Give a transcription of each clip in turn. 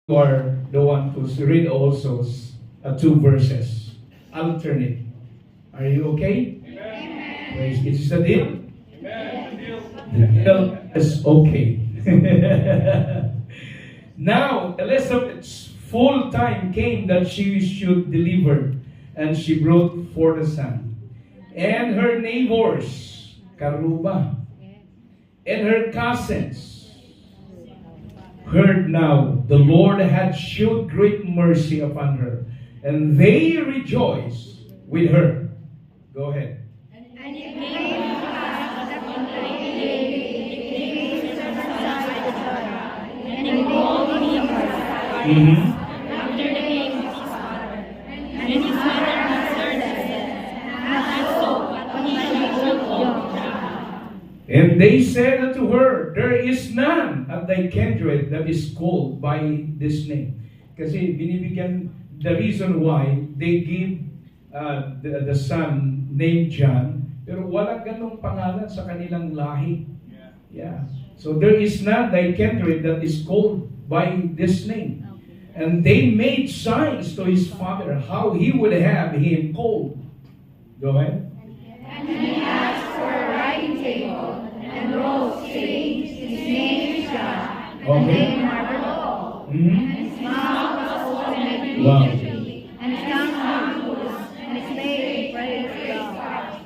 You are the one to read also two verses. Alternate. Are you okay? Amen. Praise. Is this a deal? Amen. The deal is okay. Now, Elizabeth's full time came that she should deliver, and she brought forth a son. And her neighbors, Karuba, and her cousins, heard now the Lord had showed great mercy upon her, and they rejoiced with her. Go ahead. And it came to pass that on the day the king circumcised Sarah, and he called him after the king's father. And his mother answered and said, not so, but he shall call John. And they said unto her, there is none at thy kindred that is called by this name. Kasi binibigyan, the reason why they give the son named John, pero walang ganong pangalan sa kanilang lahi. Yeah. So there is none thy kindred that is called by this name. And they made signs to his father how he would have him called. Go ahead. And he asked for a writing table, and wrote, saying, his name is John, and they marveled all. And his mouth was open immediately, and his tongue hung loose, and his name praised God.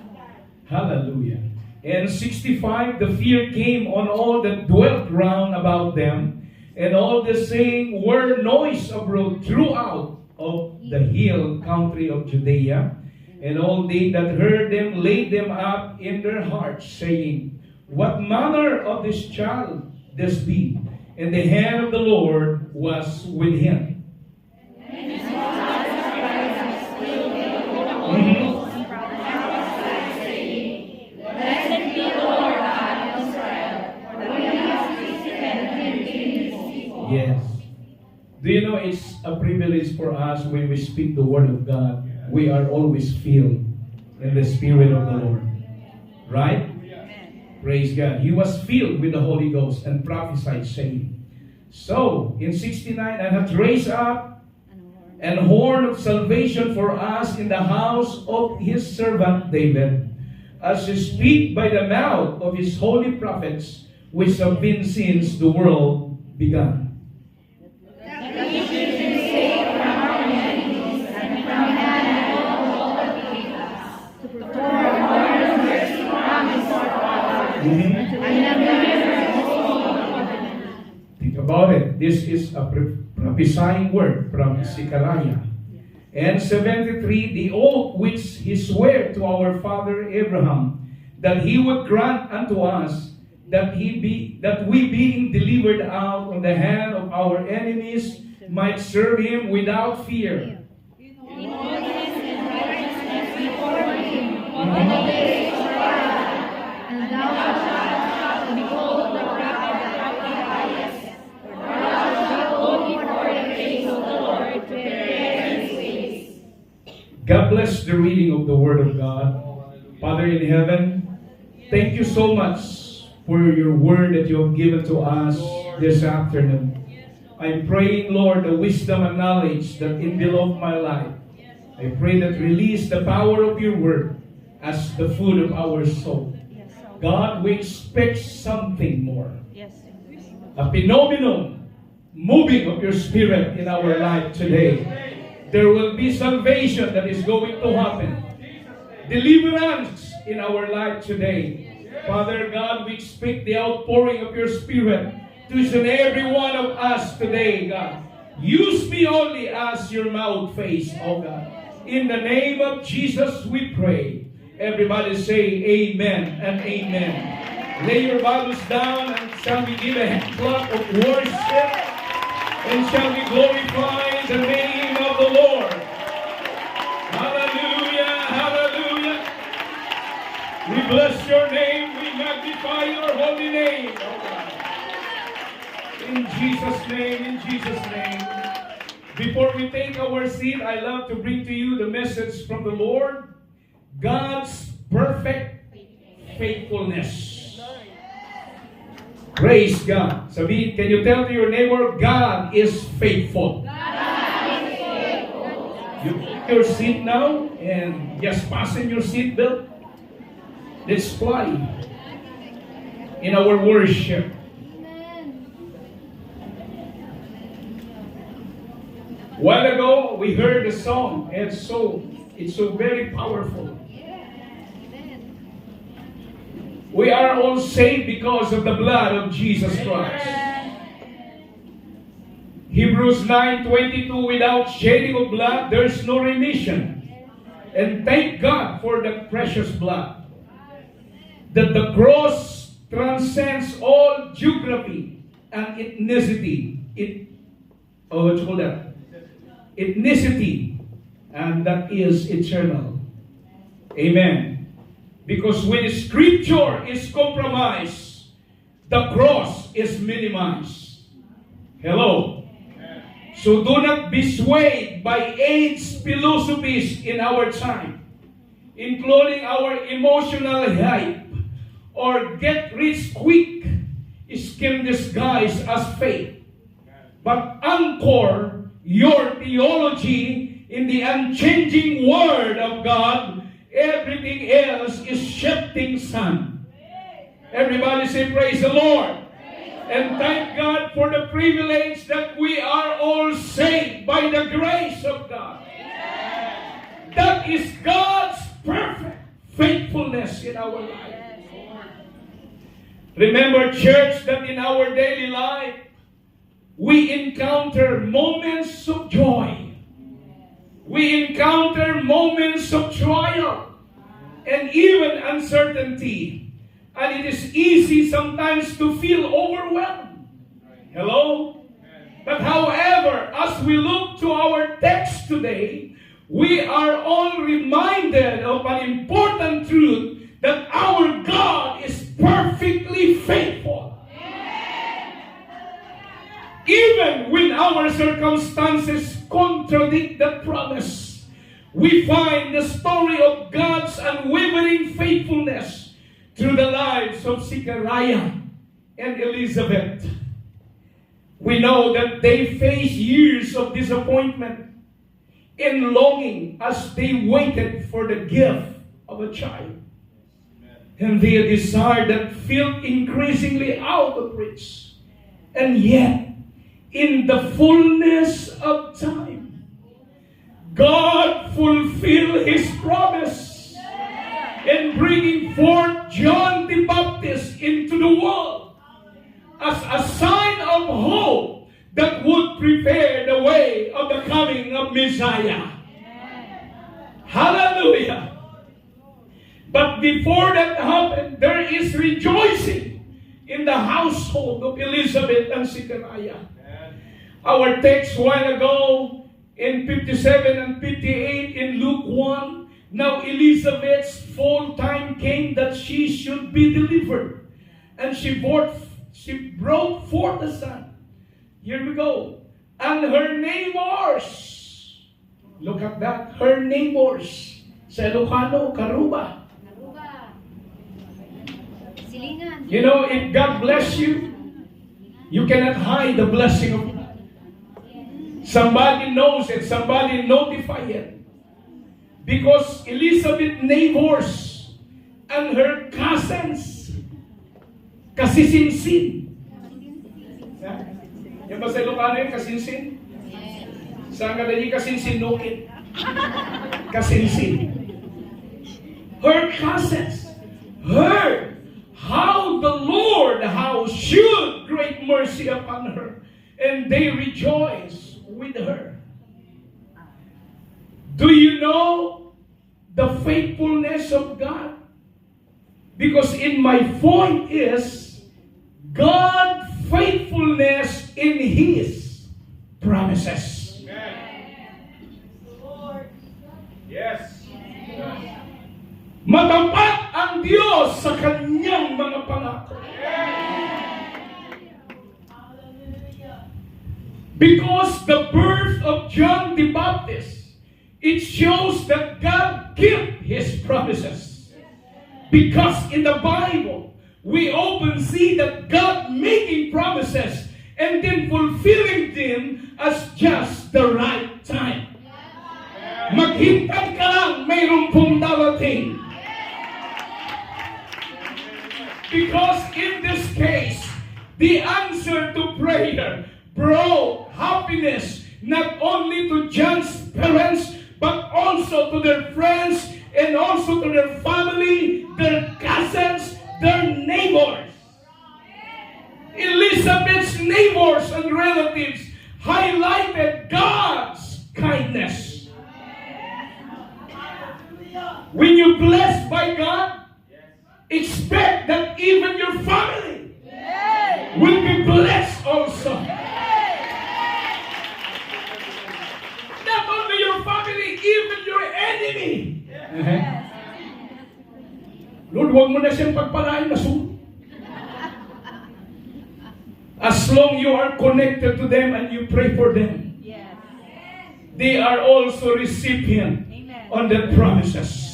Hallelujah. And 65, the fear came on all that dwelt round about them, and all the saying were noise abroad throughout of the hill country of Judea. And all they that heard them laid them up in their hearts, saying, what manner of this child this be? And the hand of the Lord was with him. And his mother was filled with the Holy Ghost, and prophesied, saying, blessed be the Lord God of Israel, for he has visited him in his people. Yes. Do you know it's a privilege for us when we speak the word of God? We are always filled in the Spirit of the Lord. Right? Praise God. He was filled with the Holy Ghost and prophesied, saying, so, in 69, and hath raised up an horn of salvation for us in the house of his servant David, as he speak by the mouth of his holy prophets, which have been since the world began. That we should be saved from our enemies, and from the hand of all that hate us, to perform all the mercy promised our fathers, and the memory of all covenant. Think about it. This is a prophesying word from Zechariah. And 73, the oath which he sware to our father Abraham, that he would grant unto us that we being delivered out of the hand of our enemies might serve him without fear. In holiness and righteousness before him all the days of our life, and thou shalt behold the wrath of the highest, for thou shalt go before the face of the Lord to prepare his ways. God bless the reading of the Word of God. Father in heaven, thank you so much for your word that you have given to us this afternoon. I'm praying, Lord, the wisdom and knowledge that envelop my life. I pray that release the power of your word as the food of our soul. God, we expect something more. A phenomenon moving of your spirit in our life today. There will be salvation that is going to happen. Deliverance in our life today. Father God, we expect the outpouring of your spirit to each and every one of us today, God. Use me only as your mouthpiece, oh God. In the name of Jesus we pray. Everybody say amen and amen. Lay your Bibles down, and shall we give a hand clap of worship, and shall we glorify the name of the Lord. Hallelujah, hallelujah. We bless your name, we magnify your holy name, oh God. In Jesus' name, in Jesus' name. Before we take our seat, I love to bring to you the message from the Lord. God's perfect faithfulness. Praise God. Sabi, can you tell to your neighbor, God is faithful. You take your seat now and just fasten your seatbelt. Let's fly in our worship. While ago, we heard the song. It's so very powerful. We are all saved because of the blood of Jesus Christ. Hebrews 9:22, without shedding of blood, there's no remission. And thank God for the precious blood. That the cross transcends all geography and ethnicity. What you call that? Ethnicity. And that is eternal. Amen. Because when Scripture is compromised, the cross is minimized. Hello. So do not be swayed by age philosophies in our time, including our emotional hype or get rich quick scheme disguised as faith. But anchor your theology in the unchanging Word of God. Everything else is shifting sun. Everybody say, praise the Lord. And thank God for the privilege that we are all saved by the grace of God. That is God's perfect faithfulness in our life. Remember, church, that in our daily life, we encounter moments of joy. We encounter moments of trial and even uncertainty. And it is easy sometimes to feel overwhelmed. Hello? But however, as we look to our text today, we are all reminded of an important truth that our God is perfectly faithful. Even when our circumstances contradict that promise, we find the story of God's unwavering faithfulness through the lives of Zechariah and Elizabeth. We know that they faced years of disappointment and longing as they waited for the gift of a child. And their desire that felt increasingly out of reach. And yet, in the fullness of time, God fulfilled His promise in bringing forth John the Baptist into the world as a sign of hope that would prepare the way of the coming of Messiah. Hallelujah! But before that happened, there is rejoicing in the household of Elizabeth and Zechariah. Our text while ago in 57 and 58 in Luke 1, now Elizabeth's full time came that she should be delivered. And she brought forth a son. Here we go. And her neighbors, look at that, her neighbors, sa Ilocano, Karuba. You know, if God bless you, you cannot hide the blessing of God. Somebody knows it. Somebody notify it. Because Elizabeth neighbors and her cousins, kasisinsin. Yan ba sa Ilocano yun, kasinsin? Saan ka dali kasinsin, nukit? Kasinsin. Her cousins heard how the Lord, how showed great mercy upon her. And they rejoice with her. Do you know the faithfulness of God? Because in my point is God's faithfulness in His promises. Yes. Matapat ang Diyos sa Kanyang mga pangako. Because the birth of John the Baptist, it shows that God kept His promises. Because in the Bible, we often see that God making promises and then fulfilling them as just the right time. Maghintay ka lang, mayroon pong darating. Because in this case, the answer to prayer brought happiness not only to John's parents, but also to their friends and also to their family, their cousins, their neighbors. Elizabeth's neighbors and relatives highlighted God's kindness. When you're blessed by God, expect that even your family will be blessed also. Not only your family, even your enemy. Lord, huwag mo na siyang pagpalain na sunod. As long you are connected to them and you pray for them, they are also recipient on the promises.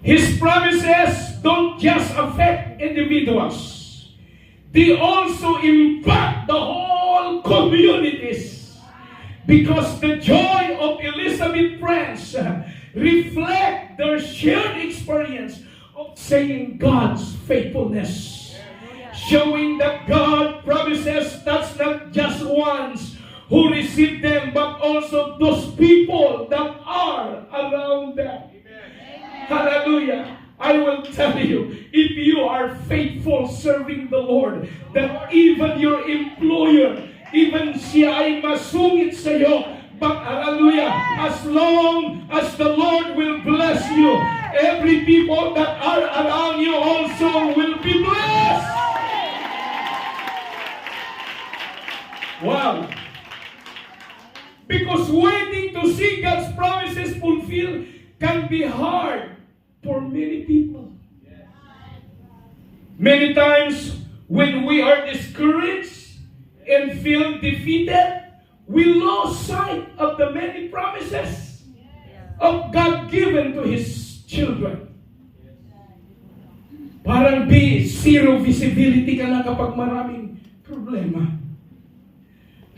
His promises don't just affect individuals. They also impact the whole communities. Because the joy of Elizabeth's friends reflect their shared experience of saying God's faithfulness. Showing that God promises that's not just ones who receive them, but also those people that are around them. Amen. Hallelujah. I will tell you, if you are faithful serving the Lord, that even your employer, even siya ay masungit sa iyo, but hallelujah, as long as the Lord will bless you, every people that are around you also will be blessed. Wow. Because waiting to see God's promises fulfilled can be hard for many people. Many times when we are discouraged and feel defeated, we lose sight of the many promises of God given to His children. Parang zero visibility ka na kapag maraming problema.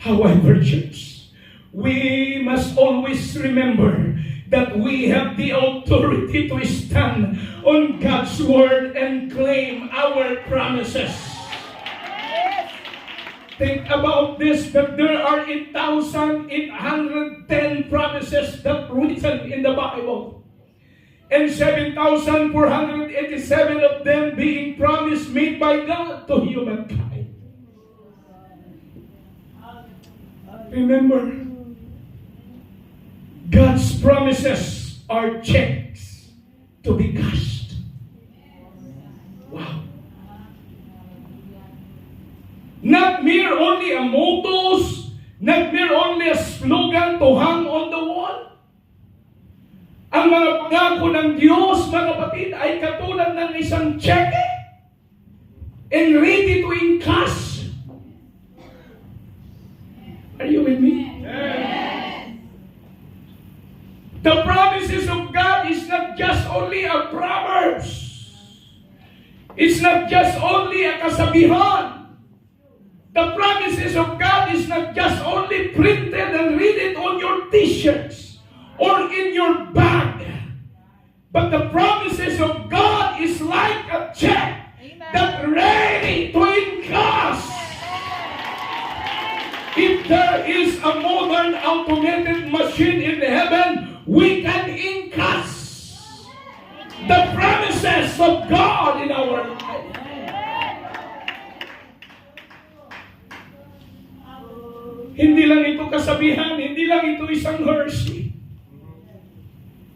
However, church, we must always remember that we have the authority to stand on God's word and claim our promises. Think about this, that there are 8,810 promises that written in the Bible. And 7,487 of them being promised made by God to humankind. Remember, God's promises are checks to be cashed. Wow. Not mere only a mottos, not mere only a slogan to hang on the wall. Ang mga pangako ng Diyos, mga kapatid, ay katulad ng isang cheque and ready to encash. Are you with me? Yes. The promises of God is not just only a proverbs. It's not just only a kasabihan. The promises of God is not just only printed and written on your t-shirts or in your bag. But the promises of God is like a check that's ready to encash. If there is a modern automated machine in heaven, we can encash the promises of God in our life. Hindi lang ito kasabihan, hindi lang ito isang Hershey.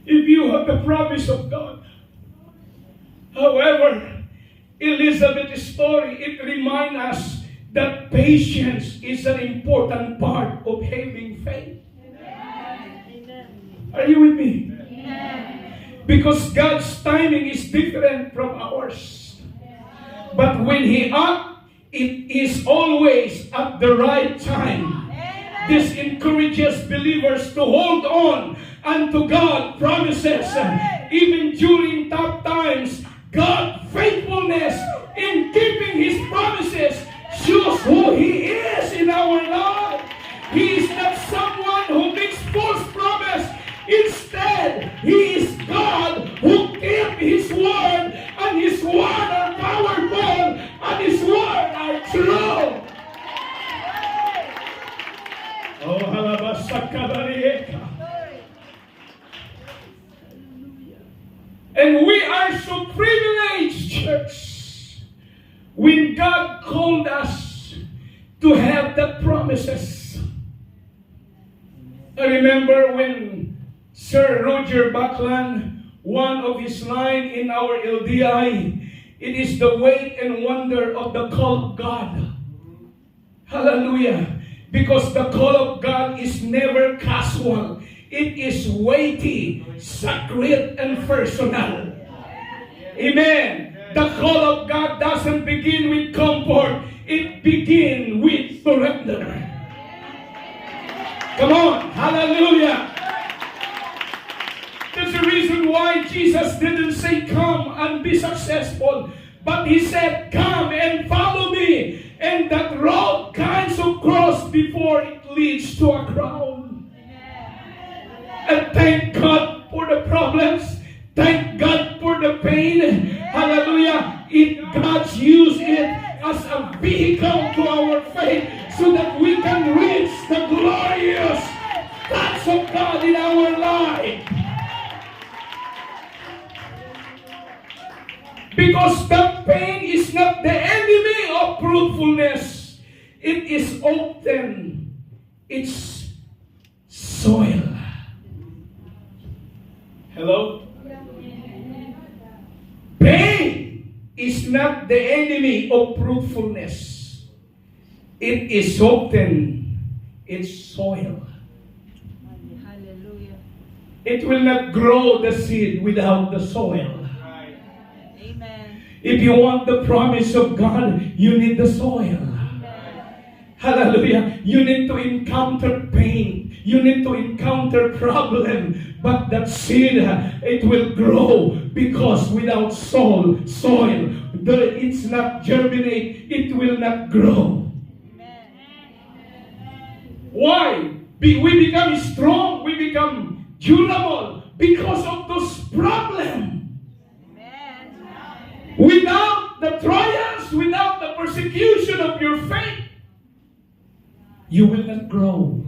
If you have the promise of God. However, Elizabeth's story, it reminds us that patience is an important part of having faith. Amen. Are you with me? Amen. Because God's timing is different from ours. But when He acts, it is always at the right time. Amen. This encourages believers to hold on unto God's promises. Even during tough times, God faithfulness in keeping His promises shows who He is in our life. He is not someone who makes false promise. Instead, He is God who keeps His word, and His word are powerful, and His word are true. Oh, halabasakabarieka. And we are so privileged, church, when God called us to have the promises. I remember when Sir Roger Buckland, one of his line in our LDI, it is the weight and wonder of the call of God. Hallelujah. Because the call of God is never casual. It is weighty, sacred, and personal. Amen. The call of God doesn't begin with comfort. It begins with surrender. Come on. Hallelujah. That's the reason why Jesus didn't say, come and be successful. But He said, come and follow me. And that road kinds of cross before it leads to a crown. And thank God for the problems. Thank God for the pain. Hallelujah. God's used it as a vehicle to our faith so that we can reach the glorious thoughts of God in our life. Because the pain is not the enemy of fruitfulness. It is often its soil. Hello? Pain is not the enemy of fruitfulness. It is often its soil. Hallelujah. It will not grow the seed without the soil. Amen. If you want the promise of God, you need the soil. Hallelujah. You need to encounter pain. You need to encounter problem. But that seed, it will grow because without soil, it's not germinate. It will not grow. Why? We become strong. We become durable because of those problems. Without the trials, without the persecution of your faith, you will not grow.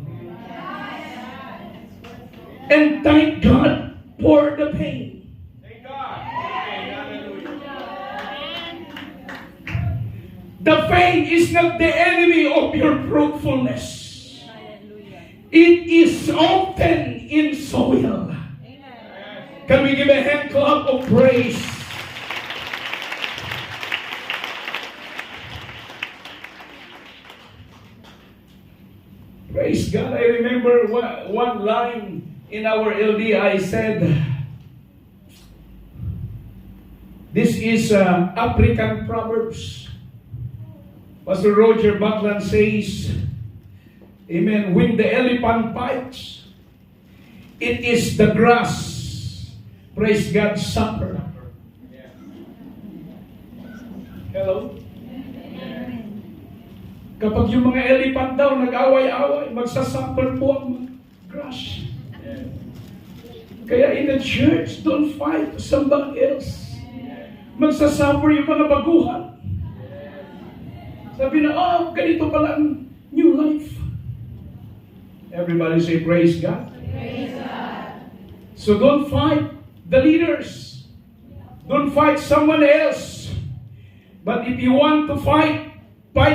And thank God for the pain. Thank God. The pain is not the enemy of your fruitfulness. It is often in soil. Can we give a hand clap of praise? Praise God. I remember one line in our LDI said, this is African Proverbs. Pastor Roger Buckland says, amen, when the elephant bites, it is the grass. Praise God, supper. Hello? Kapag yung mga elephant daw nag-away-away, magsasuffer po ang grass. Kaya in the church, don't fight somebody else. Magsasuffer yung mga baguhan. Sabi na, ganito pala ang new life. Everybody say, praise God. Praise God. So don't fight the leaders. Don't fight someone else. But if you want to fight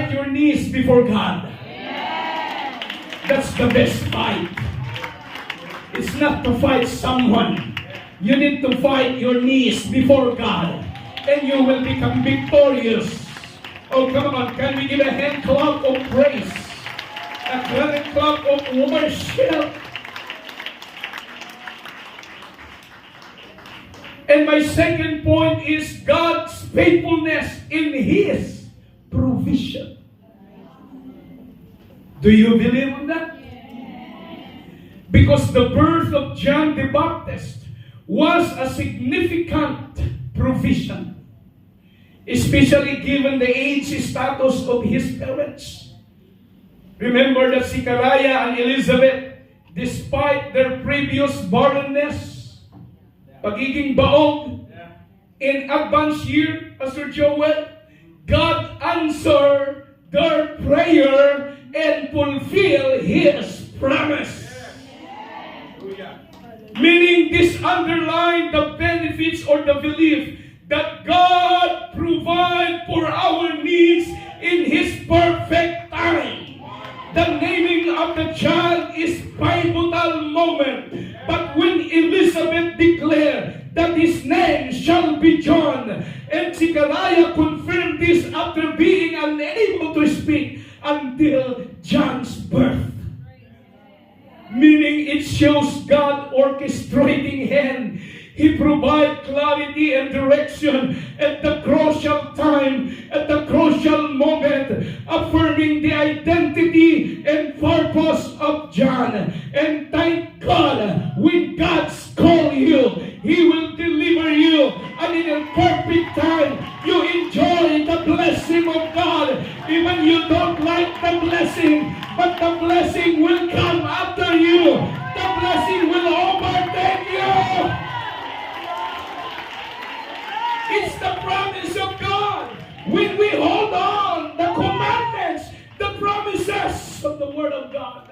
your knees before God. Yes. That's the best fight. It's not to fight someone. You need to fight your knees before God. And you will become victorious. Oh, come on. Can we give a hand clap of praise? A hand clap of worship. And my second point is God's faithfulness in His provision. Do you believe in that? Because the birth of John the Baptist was a significant provision. especially given the age status of his parents. Remember that Zechariah and Elizabeth, despite their previous barrenness, pagiging baog, in advanced year, Pastor Joel, God answered their prayer and fulfilled His promise. Meaning this underlined the benefits or the belief that God provides for our needs in His perfect time. The naming of the child is pivotal moment. But when Elizabeth declared that his name shall be John, and Zechariah confirmed this after being unable to speak until John's birth. Meaning it shows God orchestrating hand. He provides clarity and direction at the crucial time, at the crucial moment, affirming the identity and purpose of John. And thank God, when God's call you, He will deliver you. And in a perfect time, you enjoy the blessing of God. Even you don't like the blessing, but the blessing will come after you. The blessing will overtake you. It's the promise of God. When we hold on the commandments, the promises of the Word of God.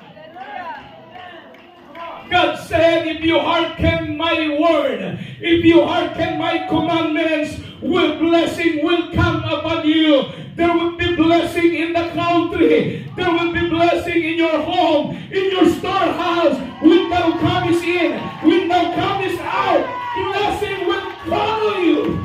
God said, if you hearken my word, if you hearken my commandments, blessing will come upon you. There will be blessing in the country. There will be blessing in your home, in your storehouse. When thou comest in, when thou comest out, blessing will follow you.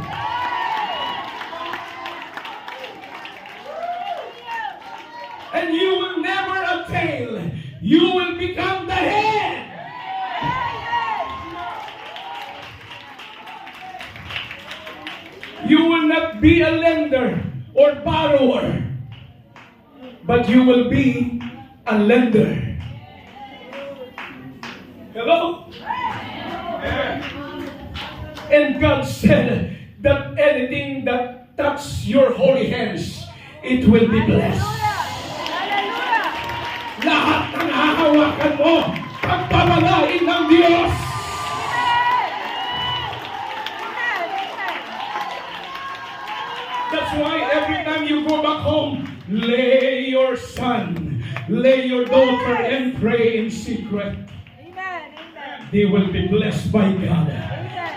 And you will never a tail. You will become the head. You will not be a lender or borrower, but you will be a lender. Hello? And God said that anything that touches your holy hands, it will be blessed. Lahat ng hahawakan mo, pagpapalain ng Diyos. That's why every time you go back home, lay your son, lay your daughter, and pray in secret. They will be blessed by God.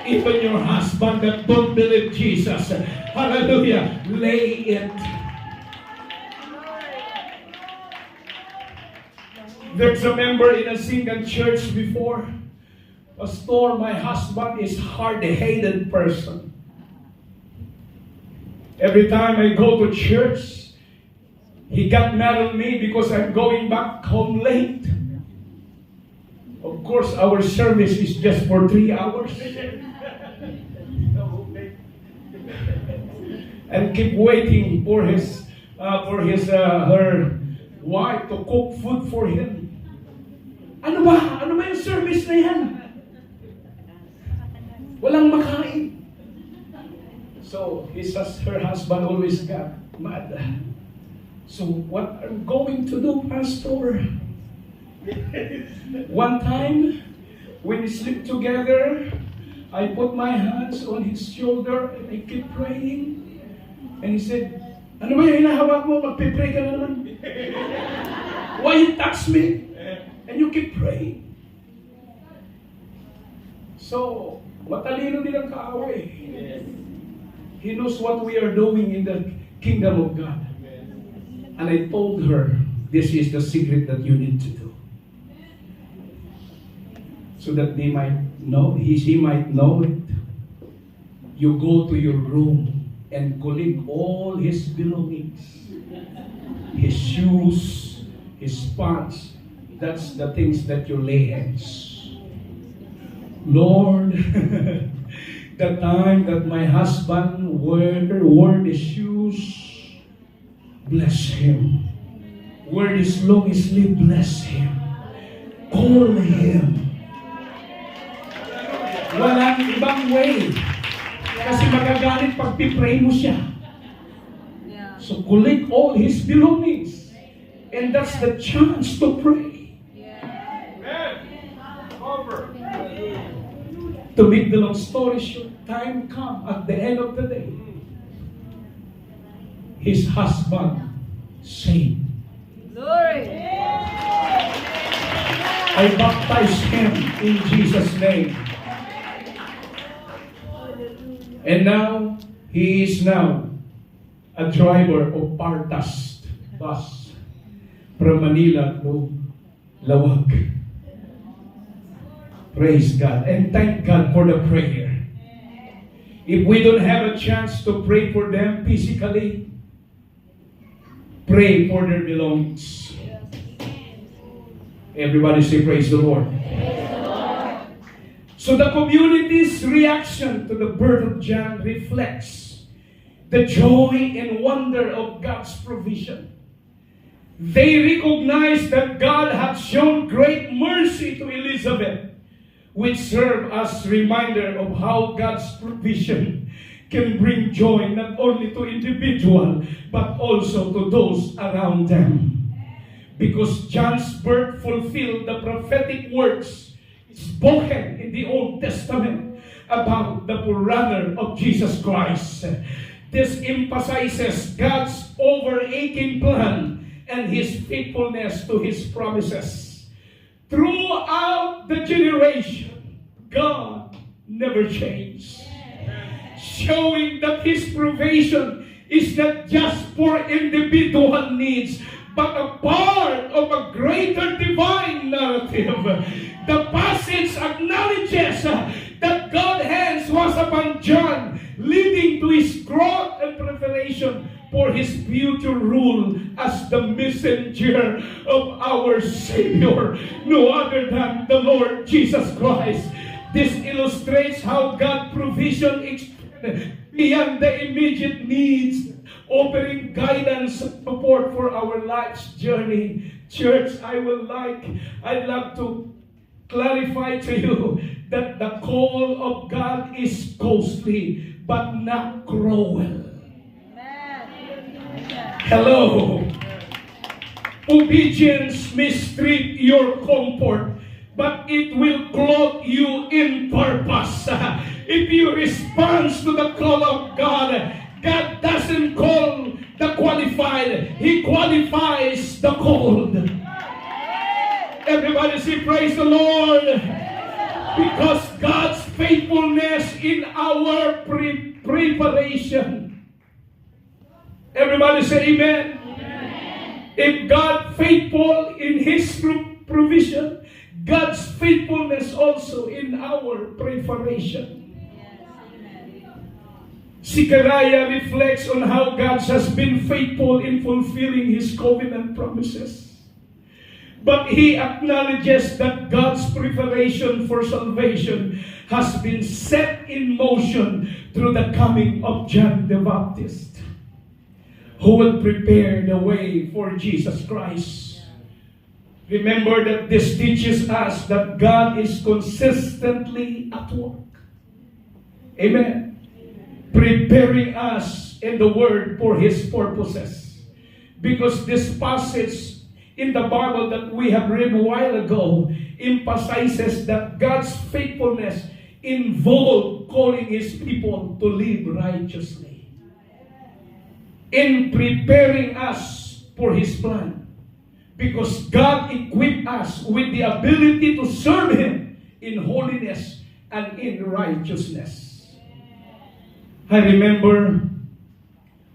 Even your husband that don't believe Jesus, hallelujah, lay it. There's a member in a single church before. Pastor, my husband is hard-headed person. Every time I go to church, he got mad at me because I'm going back home late. Of course, our service is just for 3 hours. And keep waiting for her wife to cook food for him. Ano ba? Ano ba yung service na yan? Walang makain. So, her husband always got mad. So, what I'm going to do, Pastor? One time, when we sleep together, I put my hands on his shoulder and I keep praying. And he said, ano ba yung hinahawak mo? Magpipray ka na naman. Why you touch me? And you keep praying. So, matalino din ang kaaway. He knows what we are doing in the kingdom of God. And I told her, this is the secret that you need to do. So that they might know, she might know it. You go to your room and collect all his belongings. His shoes, his pants. That's the things that you lay hands. Lord, the time that my husband wore the shoes, bless him. Wear his long sleeve, bless him. Call him. Walang ibang way. Kasi magagalit pag pipray mo siya. So collect all his belongings. And that's the chance to pray. To make the long story short, time come at the end of the day. His husband saved. Glory. I baptize him in Jesus' name. And now, he is now a driver of Partas bus from Manila to Lawag. Praise God. And thank God for the prayer. If we don't have a chance to pray for them physically, pray for their belongings. Everybody say praise the Lord. Praise the Lord. So the community's reaction to the birth of John reflects the joy and wonder of God's provision. They recognize that God had shown great mercy to Elizabeth, which serve as reminder of how God's provision can bring joy not only to individual but also to those around them. Because John's birth fulfilled the prophetic words spoken in the Old Testament about the forerunner of Jesus Christ. This emphasizes God's overarching plan and his faithfulness to his promises. Throughout the generation, God never changed, showing that his provision is not just for individual needs, but a part of a greater divine narrative. The passage acknowledges that God's hands was upon John, leading to his growth and preparation for his future rule as the messenger of our Savior, no other than the Lord Jesus Christ. This illustrates how God's provision extended beyond the immediate needs, offering guidance and support for our life's journey. Church, I'd love to clarify to you that the call of God is costly, but not cruel. Hello. Obedience may strip your comfort, but it will clothe you in purpose. If you respond to the call of God, God doesn't call the qualified, he qualifies the called. Everybody say praise the Lord. Because God's faithfulness in our preparation. Everybody say amen. Amen. If God faithful in his provision, God's faithfulness also in our preparation. Zechariah reflects on how God has been faithful in fulfilling his covenant promises. But he acknowledges that God's preparation for salvation has been set in motion through the coming of John the Baptist, who will prepare the way for Jesus Christ. Remember that this teaches us that God is consistently at work. Amen. Preparing us in the Word for his purposes. Because this passage in the Bible that we have read a while ago emphasizes that God's faithfulness involves calling his people to live righteously. In preparing us for his plan. Because God equipped us with the ability to serve him in holiness and in righteousness. I remember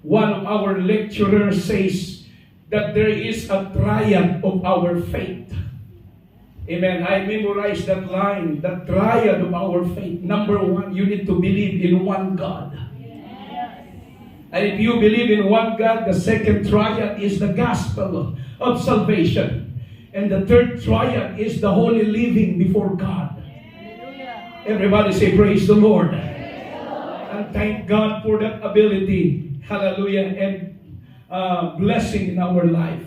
one of our lecturers says that there is a triad of our faith. Amen. I memorized that line, the triad of our faith. Number one, you need to believe in one God. And if you believe in one God, the second triad is the gospel of salvation. And the third triad is the holy living before God. Everybody say praise the Lord. And thank God for that ability, hallelujah, and blessing in our life.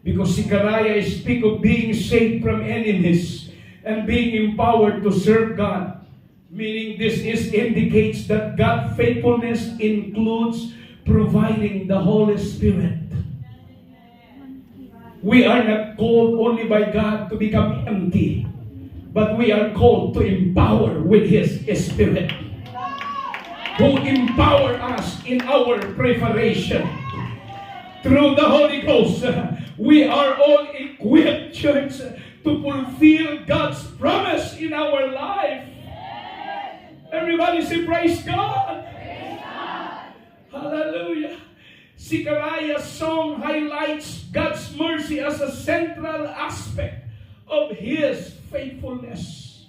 Because Zechariah speaks of being saved from enemies and being empowered to serve God. Meaning this indicates that God's faithfulness includes providing the Holy Spirit. We are not called only by God to become empty, but we are called to empower with His Spirit, who empower us in our preparation. Through the Holy Ghost, we are all equipped, church, to fulfill God's promise in our life. Everybody say, praise God. Praise God. Hallelujah. Zechariah's song highlights God's mercy as a central aspect of His faithfulness.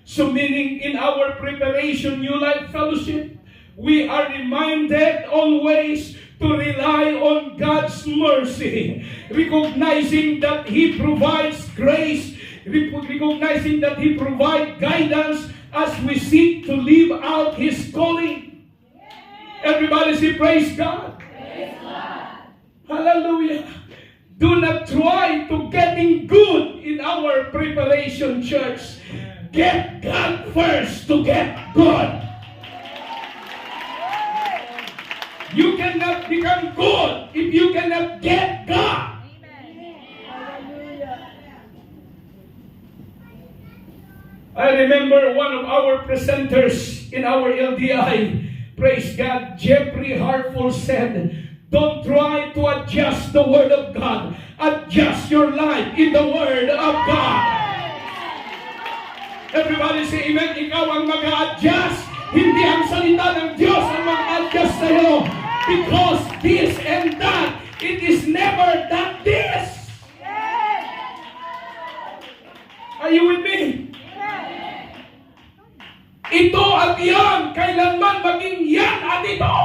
So meaning in our preparation, New Life Fellowship, we are reminded always to rely on God's mercy, recognizing that He provides grace, recognizing that He provides guidance as we seek to live out His calling. Everybody say, praise God. Praise God. Hallelujah. Do not try to getting good in our preparation, church. Get God first to get good. You cannot become good if you cannot get God. I remember one of our presenters in our LDI, praise God, Jeffrey Hartful said, don't try to adjust the Word of God. Adjust your life in the Word of God. Everybody say amen. Ikaw ang mag-adjust. Hindi ang salita ng Diyos ang mag-adjust sa'yo. Because this and that, it is never that this. Are you with me? Ito at yan, kailanman maging yan at ito.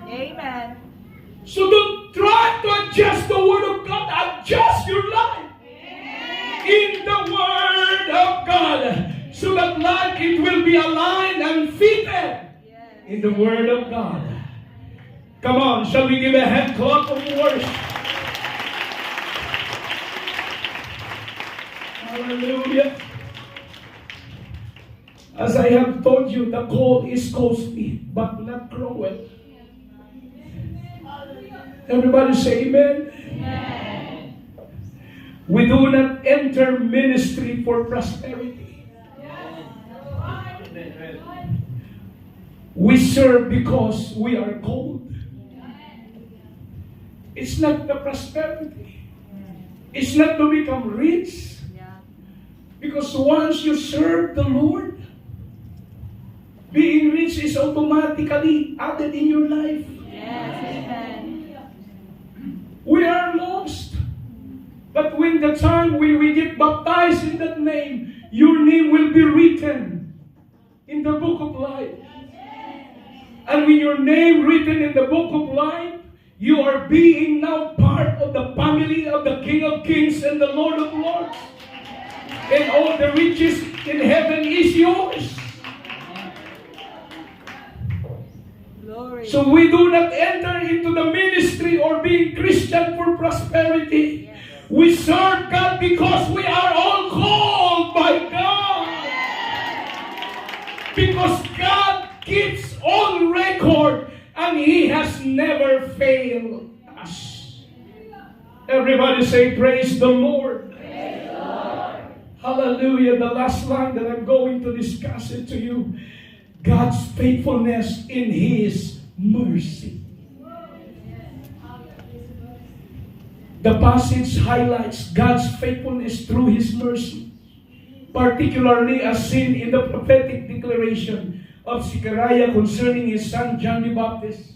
Amen. So don't try to adjust the Word of God. Adjust your life in the Word of God, so that life it will be aligned and fitted in the Word of God. Come on, shall we give a hand clap of worship? Hallelujah. As I have told you, the call is costly, but not cruel. Everybody say amen. Amen. We do not enter ministry for prosperity. We serve because we are called. It's not the prosperity. It's not to become rich. Because once you serve the Lord, being rich is automatically added in your life. Yes, amen. We are lost. But when the time we get baptized in that name, your name will be written in the book of life. And with your name written in the book of life, you are being now part of the family of the King of Kings and the Lord of Lords. And all the riches in heaven is yours. Glory. So we do not enter into the ministry or being Christian for prosperity. We serve God because we are all called by God. Because God keeps all record and He has never failed us. Everybody say, praise the Lord. Praise the Lord. Hallelujah. The last line that I'm going to discuss it to you. God's faithfulness in His mercy. The passage highlights God's faithfulness through His mercy, particularly as seen in the prophetic declaration of Zechariah concerning his son John the Baptist,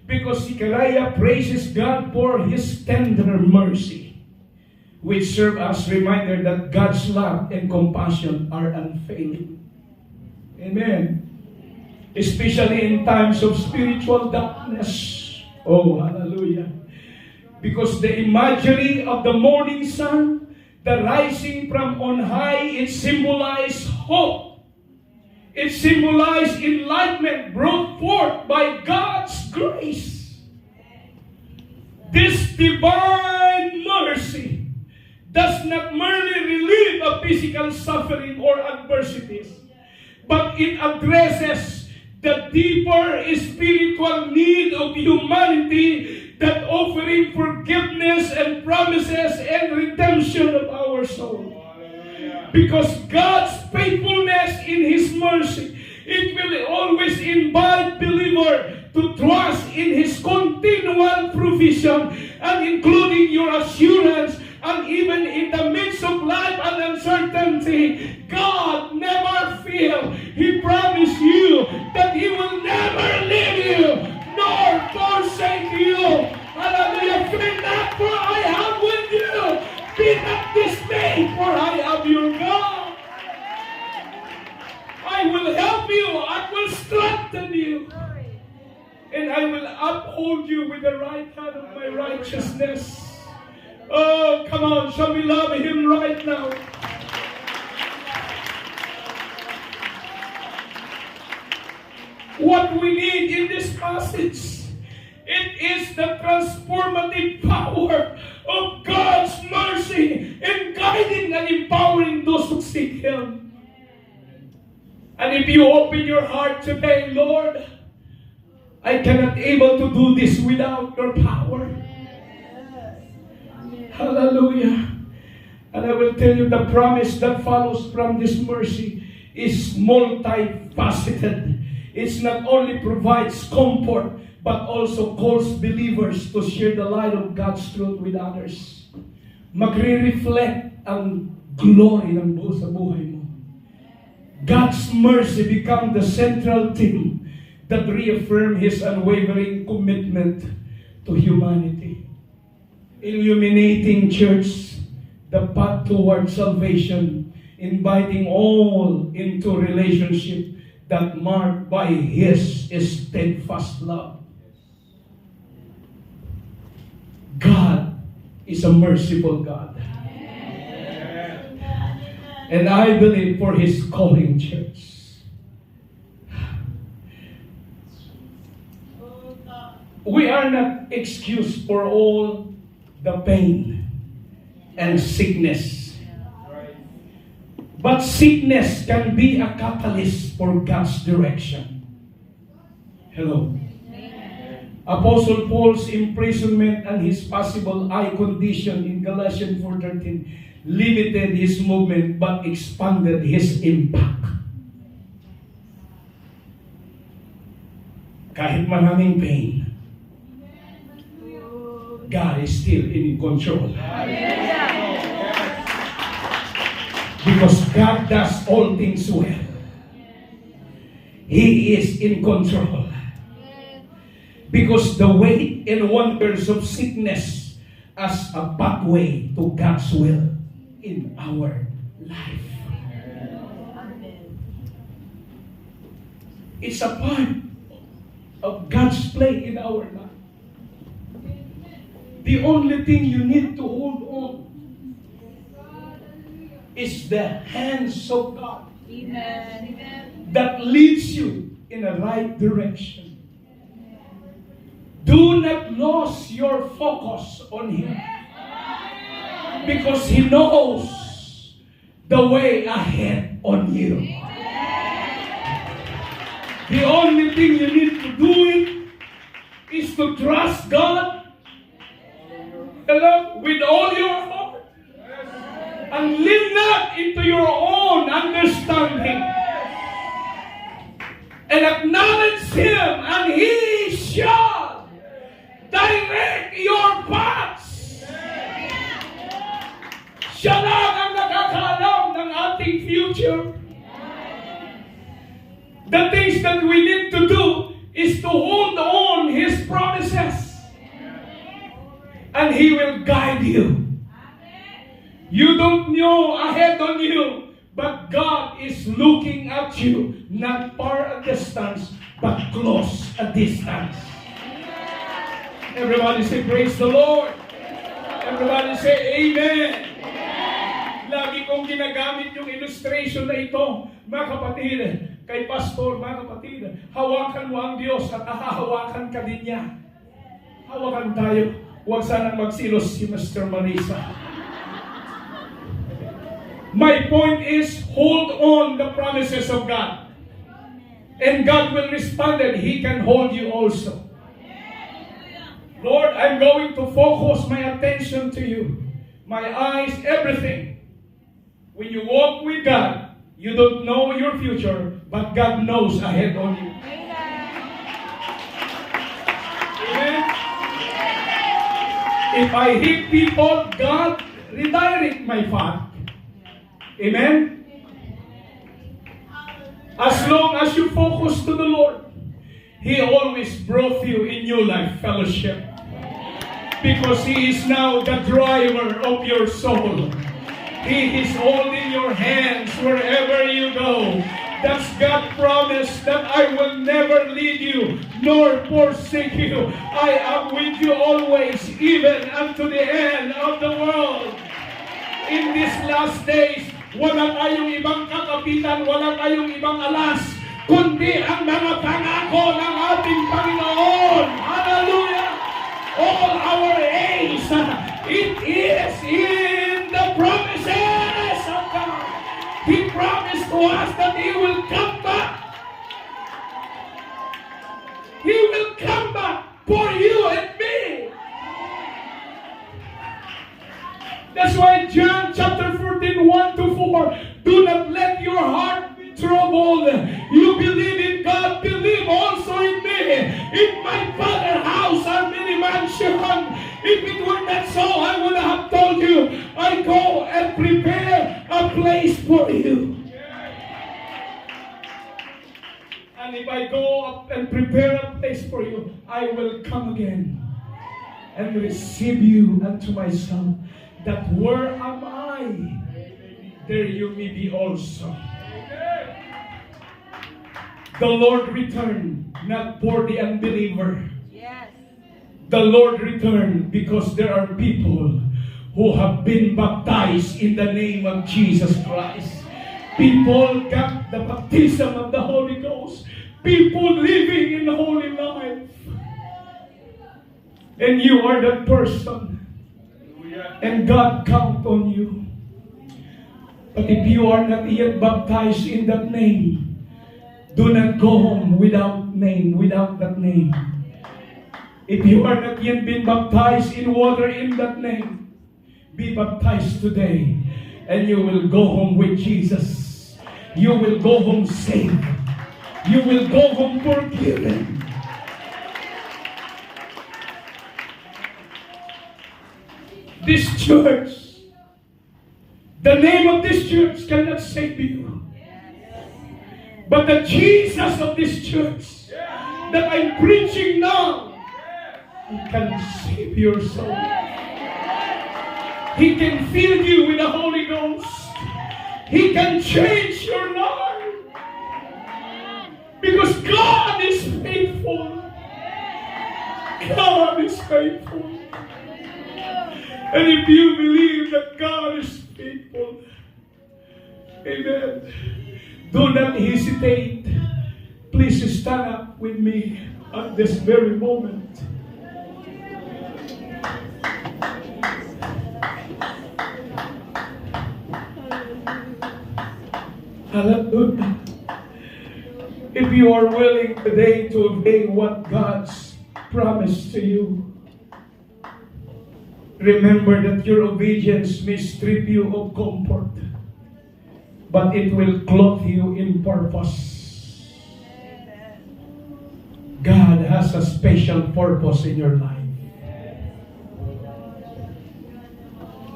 because Zechariah praises God for His tender mercy, which serve as reminder that God's love and compassion are unfailing. Amen. Especially in times of spiritual darkness. Oh, hallelujah. Because the imagery of the morning sun, the rising from on high, it symbolized hope. It symbolized enlightenment brought forth by God's grace. This divine mercy does not merely relieve a physical suffering or adversities, but it addresses the deeper spiritual need of humanity that offering forgiveness and promises and redemption of our soul. Because God's faithfulness in His mercy, it will always invite believer to trust in His continual provision, and including your assurance, and even in the midst of life and uncertainty, God never fails. He promised you that He will never leave you nor forsake you. Hallelujah. Fear not, for I am with you. Be not dismayed, for I am your God. I will help you. I will strengthen you. And I will uphold you with the right hand of my righteousness. Oh, come on. Shall we love Him right now? What we need in this passage, it is the transformative power of God's mercy in guiding and empowering those who seek Him. And if you open your heart today, Lord, I cannot able to do this without your power. Hallelujah. And I will tell you, the promise that follows from this mercy is multifaceted. It's not only provides comfort, but also calls believers to share the light of God's truth with others. Magre-reflect ang glory ng sa buhay mo. God's mercy become the central theme that reaffirm His unwavering commitment to humanity. Illuminating, church, the path toward salvation, inviting all into relationship that marked by His steadfast love. God is a merciful God. And I believe for His calling, church, we are not excused for all the pain and sickness. But sickness can be a catalyst for God's direction. Hello. Apostle Paul's imprisonment and his possible eye condition in Galatians 4:13 limited his movement but expanded his impact. Kahit maraming pain, God is still in control. Because God does all things well. He is in control. Because the weight and wonders of sickness as a pathway to God's will in our life. It's a part of God's play in our life. The only thing you need to hold on is the hands of God. Amen. That leads you in the right direction. Do not lose your focus on Him, because He knows the way ahead on you. The only thing you need to do is to trust God, with all your heart, and lean not into your own understanding, and acknowledge Him, and He shall direct your paths. Siya lang ang nakakaalam ng ating future. The things that we need to do is to hold on His promises. And He will guide you. You don't know ahead on you, but God is looking at you, not far a distance, but close a distance. Everybody say, praise the Lord. Everybody say, amen. Lagi kong ginagamit yung illustration na ito, mga kapatid, kay pastor, mga kapatid. Hawakan mo ang Diyos at hahawakan ka din niya. Hawakan tayo. Huwag sanang magsilos si Mr. Marisa. My point is, hold on the promises of God. And God will respond that He can hold you also. Lord, I'm going to focus my attention to you. My eyes, everything. When you walk with God, you don't know your future, but God knows ahead on you. Amen? If I hit people, God redirect my path. Amen? As long as you focus to the Lord, He always brought you in new life fellowship. Because He is now the driver of your soul. He is holding your hands wherever you go. That's God's promise that I will never leave you nor forsake you. I am with you always, even unto the end of the world. In these last days, wala tayong ibang kakapitan, wala tayong ibang alas, kundi ang mga pangako ng ating Panginoon. Hallelujah! All our aims, it is in the promises of God. He promised to us that He will come back. He will come back for you and me. That's why John chapter 14, 1 to 4, do not let your heart be troubled. You believe in God, believe also in me. In my Father's house are many mansions. If it were not so, I would have told you, I go and prepare a place for you. And if I go up and prepare a place for you, I will come again and receive you unto myself, that where am I, there you may be also. The Lord returned not for the unbeliever. Yes. The Lord returned because there are people who have been baptized in the name of Jesus Christ. People got the baptism of the Holy Ghost. People living in holy life. And you are that person. And God count on you. But if you are not yet baptized in that name, do not go home without that name. If you are not yet been baptized in water in that name, be baptized today, and you will go home with Jesus. You will go home saved. You will go home forgiven. This church, the name of this church cannot save you. But the Jesus of this church that I'm preaching now, He can save your soul. He can fill you with the Holy Ghost. He can change your life. Because God is faithful. God is faithful. And if you believe that God is faithful, amen, do not hesitate. Please stand up with me at this very moment. Hallelujah. If you are willing today to obey what God's promised to you, remember that your obedience may strip you of comfort, but it will clothe you in purpose. God has a special purpose in your life.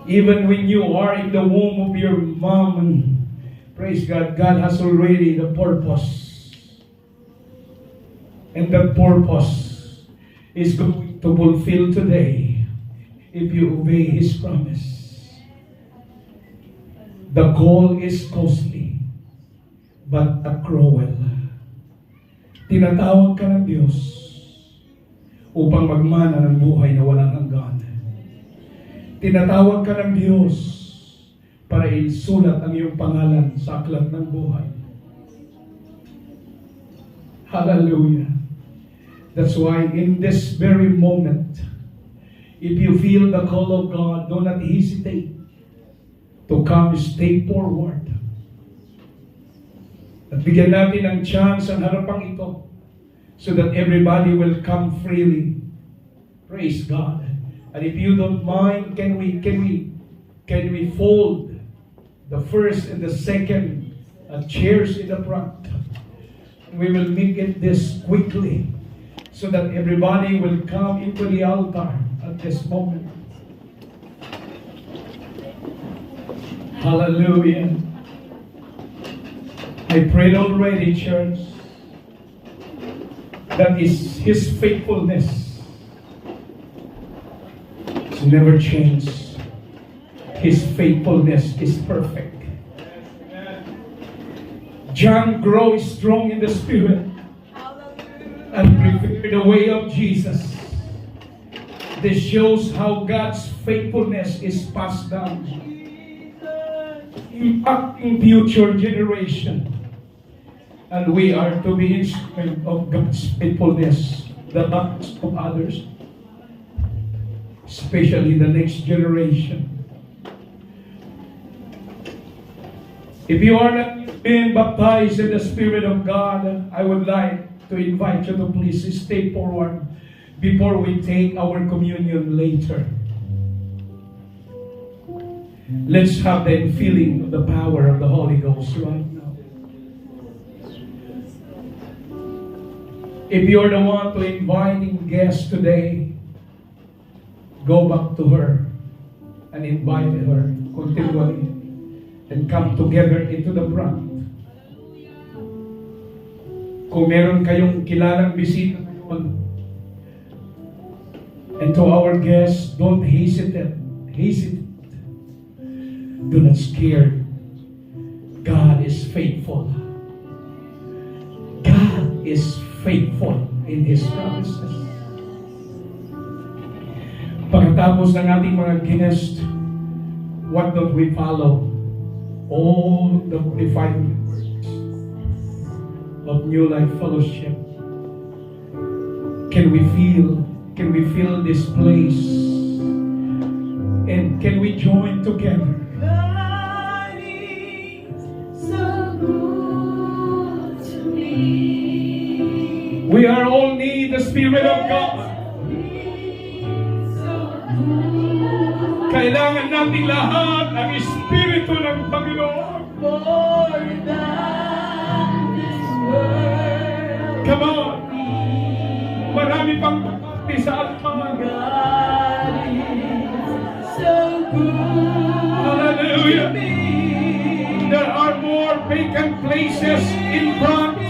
Even when you are in the womb of your mom, praise God, God has already the purpose. And that purpose is going to fulfill today if you obey His promise. The call is costly, but a cruel. Tinatawag ka ng Diyos upang magmana ng buhay na walang hanggan. Tinatawag ka ng Diyos para isulat ang iyong pangalan sa aklat ng buhay. Hallelujah. That's why in this very moment, if you feel the call of God, do not hesitate to come, stay forward. At bigyan natin ng chance ang harapang ito so that everybody will come freely. Praise God. And if you don't mind, can we fold the first and the second chairs in the front? We will make it this quickly so that everybody will come into the altar at this moment. Hallelujah. I prayed already, church, that is His faithfulness to never change. His faithfulness is perfect. John grows strong in the Spirit and prepare the way of Jesus. This shows how God's faithfulness is passed down, impacting future generation. And we are to be instrument of God's faithfulness, the lives of others, especially the next generation. If you are not being baptized in the Spirit of God, I would like to invite you to please stay forward before we take our communion later. Let's have that feeling of the power of the Holy Ghost right now. If you're the one to inviting guests today, go back to her and invite her continually and come together into the front. Kung meron kayong kilalang bisita ngayon, and to our guests, don't hesitate. Do not scare. God is faithful. God is faithful in His promises. Pagkatapos ng ating mga guests, what don't we follow? All the 45 words of New Life Fellowship. Can we feel this place? And can we join together? God is so good to me. We are all need the Spirit of God. Kailangan natin lahat ang Espiritu ng Panginoon. More than this world. Come on. Marami pang pati sa altar. God is so good. Hallelujah. There are more vacant places in front.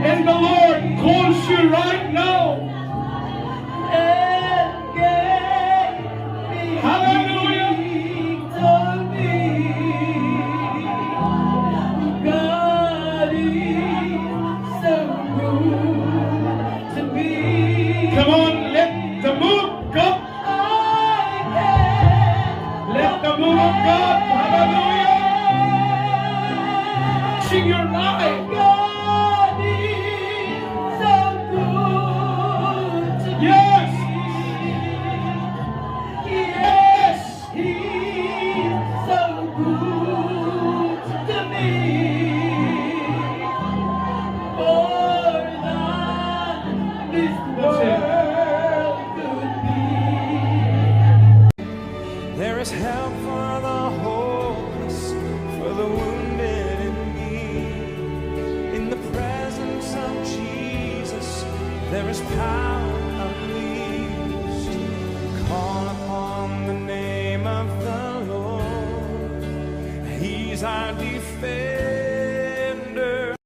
And the Lord calls you right now. Hallelujah. God is so good to me. Come on, let the move go. Let the move of God. Hallelujah. Sing your life. God is so good to me. Yes. Yes, He's so good to me. More than this world could be. There is help for the hopeless, for the wounded in need. In the presence of Jesus, there is power unleashed. Call upon the name of the Lord. He's our defense.